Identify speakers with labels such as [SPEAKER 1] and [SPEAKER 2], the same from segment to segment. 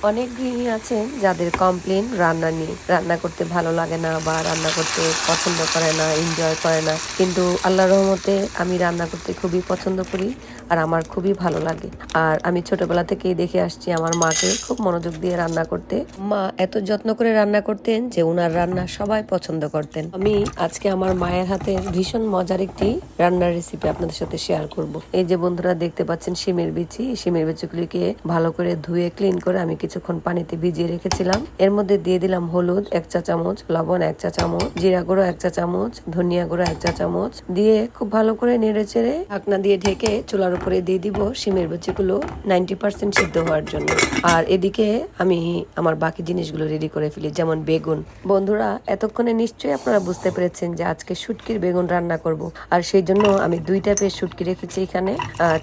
[SPEAKER 1] অনেক গৃহিণী আছেন যাদের কমপ্লেন রান্না নিয়ে, রান্না করতে ভালো লাগে না বা রান্না করতে পছন্দ করে না, এনজয় করে না। কিন্তু আল্লাহর রহমতে আমি রান্না করতে খুবই পছন্দ করি আর আমার খুবই ভালো লাগে। আর আমি ছোটবেলা থেকেই দেখে আসছি আমার মাকে খুব মনোযোগ দিয়ে রান্না করতে। মা এত যত্ন করে রান্না করতেন যে ওনার রান্না সবাই পছন্দ করতেন। আমি আজকে আমার মায়ের হাতে ভীষণ মজার একটি রান্নার রেসিপি আপনাদের সাথে শেয়ার করব। এই যে বন্ধুরা দেখতে পাচ্ছেন শিমের বিচি, শিমের বিচিগুলিকে ভালো করে ধুয়ে ক্লিন করে আমি কিছুক্ষণ পানিতে ভিজিয়ে রেখেছিলাম। এর মধ্যে দিয়ে দিলাম হলুদ 1 চা চামচ, লবণ 1 চা চামচ, জিরা গুঁড়ো 1 চা চামচ, ধনিয়া গুঁড়ো 1 চা চামচ দিয়ে খুব ভালো করে নেড়ে চেড়ে ঢাকনা দিয়ে ঢেকে চুলার উপরে দিয়ে দিব শিমের বিচিগুলো 90% সিদ্ধ হওয়ার জন্য। আর এদিকে আমি আমার বাকি জিনিসগুলো রেডি করে ফেলি, যেমন বেগুন। বন্ধুরা এতক্ষণে নিশ্চয়ই আপনারা বুঝতে পেরেছেন যে আজকে শুটকির বেগুন রান্না করব। আর সেই জন্য আমি 2 টাইপের শুটকি রেখেছি এখানে,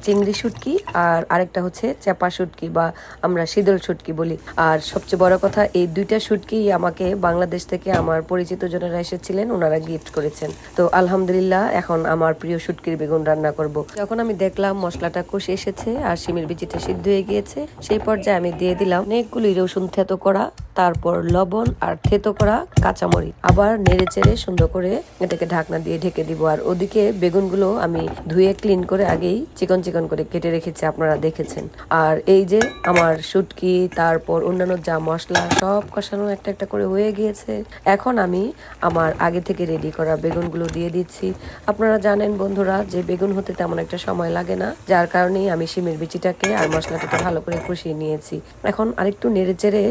[SPEAKER 1] চিংড়ি শুটকি আর আরেকটা হচ্ছে চাপা শুটকি বা আমরা শীতল শুটকি বলি। আর সবচেয়ে বড় কথা, এই 2টা শুটকি আমাকে বাংলাদেশ থেকে আমার পরিচিত জনেরা এসেছিলেন, ওনারা গিফট করেছেন। তো আলহামদুলিল্লাহ এখন আমার প্রিয় শুটকির বেগুন রান্না করব। যখন আমি দেখলাম মশলাটা কষে এসেছে আর শিমের বিচিটা সিদ্ধ হয়ে গিয়েছে, সেই পর্যায়ে আমি দিয়ে দিলাম অনেকগুলি রসুন থেতো করা, তারপর লবণ আর থেতো করা কাঁচামরিচ। আবার নেড়ে চেড়ে সুন্দর করে এটাকে ঢাকনা দিয়ে ঢেকে দিব। আর ওদিকে বেগুনগুলো আমি ধুয়ে ক্লিন করে আগেই চিকন চিকন করে কেটে রেখেছি, আপনারা দেখেছেন। আর এই যে আমার শুটকি তারপর অন্যান্য যা মশলা সব কষানো একটা একটা করে হয়ে গিয়েছে। এখন আমি আমার আগে থেকে রেডি করা বেগুনগুলো দিয়ে দিচ্ছি। আপনারা জানেন বন্ধুরা যে বেগুন হতে তেমন একটা সময় লাগে না, যার কারণেই আমি শিমের বিচিটাকে আর মশলাটাকে ভালো করে কষিয়ে নিয়েছি। এখন আরেকটু নেড়ে চেড়ে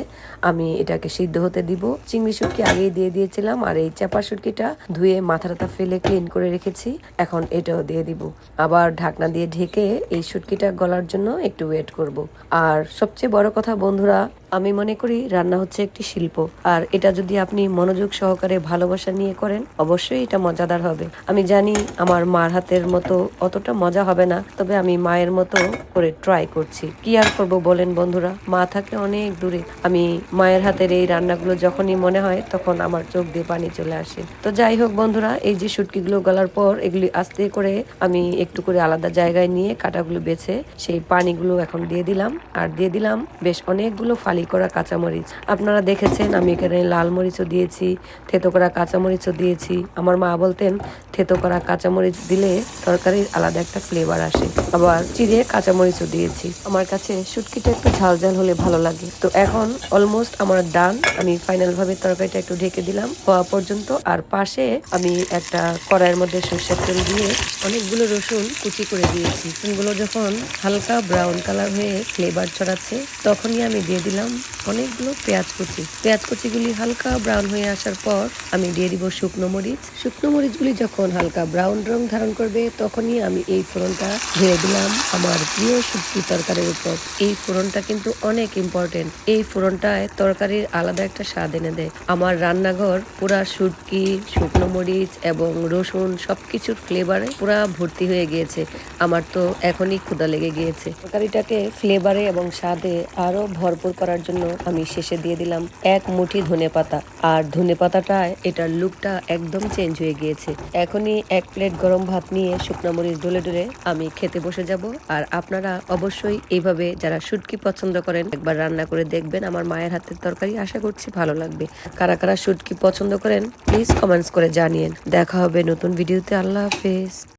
[SPEAKER 1] আমি এটাকে সিদ্ধ হতে দিব। চিংড়ি শুটকি আগেই দিয়ে দিয়েছিলাম আর এই চাপা শুটকিটা ধুয়ে মাথাটা ফেলে ক্লিন করে রেখেছি, এখন এটাও দিয়ে দিব। আবার ঢাকনা দিয়ে ঢেকে এই শুটকিটা গলার জন্য একটু ওয়েট করব। আর সবচেয়ে বড় কথা বন্ধুরা, আমি মনে করি রান্না হচ্ছে একটি শিল্প, আর এটা যদি আপনি মনোযোগ সহকারে ভালোবাসা নিয়ে করেন অবশ্যই এটা মজাদার হবে। আমি জানি আমার মার হাতের মতো অতটা মজা হবে না, তবে আমি মায়ের মতো করে ট্রাই করছি। কি আর করব বলেন বন্ধুরা, মা থাকে অনেক দূরে। আমি মায়ের হাতের এই রান্নাগুলো যখনই মনে হয় তখন আমার চোখ দিয়ে পানি চলে আসে। তো যাই হোক বন্ধুরা, এই যে শুটকিগুলো গলার পর এগুলি আস্তে করে আমি একটু করে আলাদা জায়গায় নিয়ে কাটাগুলো বেছে সেই পানিগুলো এখন দিয়ে দিলাম। আর দিয়ে দিলাম বেশ অনেকগুলো ফালি করা কাঁচামরিচ। আপনারা দেখেছেন আমি এখানে লাল মরিচও দিয়েছি, থেতো করা কাঁচামরিচও দিয়েছি। আমার মা বলতেন থেতো করা কাঁচামরিচ দিলে তরকারির আলাদা একটা ফ্লেভার আসে। আবার চিড়ে কাঁচামরিচও দিয়েছি। আমার কাছে শুটকিটা একটু ঝাল ঝাল হলে ভালো লাগে। তো এখন অলমোস্ট আমার ডান। আমি ফাইনাল ভাবে তরকারিটা একটু ঢেকে দিলাম হওয়া পর্যন্ত। আর পাশে আমি একটা কড়াইয়ের মধ্যে সরষের তেল দিয়ে অনেকগুলো রসুন কুচি করে দিয়েছি। রসুনগুলো যখন হালকা ব্রাউন কালার হয়ে ফ্লেভার ছড়াচ্ছে তখনই আমি দিয়ে দিলাম অনেকগুলো পেঁয়াজ কুচি। পেঁয়াজ কুচিগুলি হালকা ব্রাউন হয়ে আসার পর আমি দিয়ে দিব শুকনো মরিচ। শুকনো মরিচগুলি যখন হালকা ব্রাউন রং ধারণ করবে তখনই আমি এই ফোড়নটা ঢেলে দিলাম আমার প্রিয় শুটকি তরকারির উপর। এই ফোড়নটা কিন্তু অনেক ইম্পর্টেন্ট। এই ফোড়নটায় তরকারির আলাদা একটা স্বাদ এনে দেয়। আমার রান্নাঘর পুরা শুটকি, শুকনো মরিচ এবং রসুন সবকিছুর ফ্লেভারে পুরা ভর্তি হয়ে গিয়েছে। আমার তো এখনই ক্ষুধা লেগে গিয়েছে। তরকারিটাকে ফ্লেভারে এবং স্বাদে আরো ভরপুর করার জন্য আমি শেষে দিয়ে দিলাম 1 মুঠি ধনেপাতা। আর ধনেপাতাটায় এটার লুকটা একদম চেঞ্জ হয়ে গিয়েছে। এখনই 1 প্লেট গরম ভাত নিয়ে শুকনো মরিচ ডলে ডলে আমি খেতে বসে যাব। আর আপনারা অবশ্যই এইভাবে যারা শুটকি পছন্দ করেন একবার রান্না করে দেখবেন আমার মায়ের হাতের তরকারি। আশা করছি ভালো লাগবে। কারা কারা শুটকি পছন্দ করেন প্লিজ কমেন্টস করে জানিয়েন। দেখা হবে নতুন ভিডিওতে। আল্লাহ হাফেজ।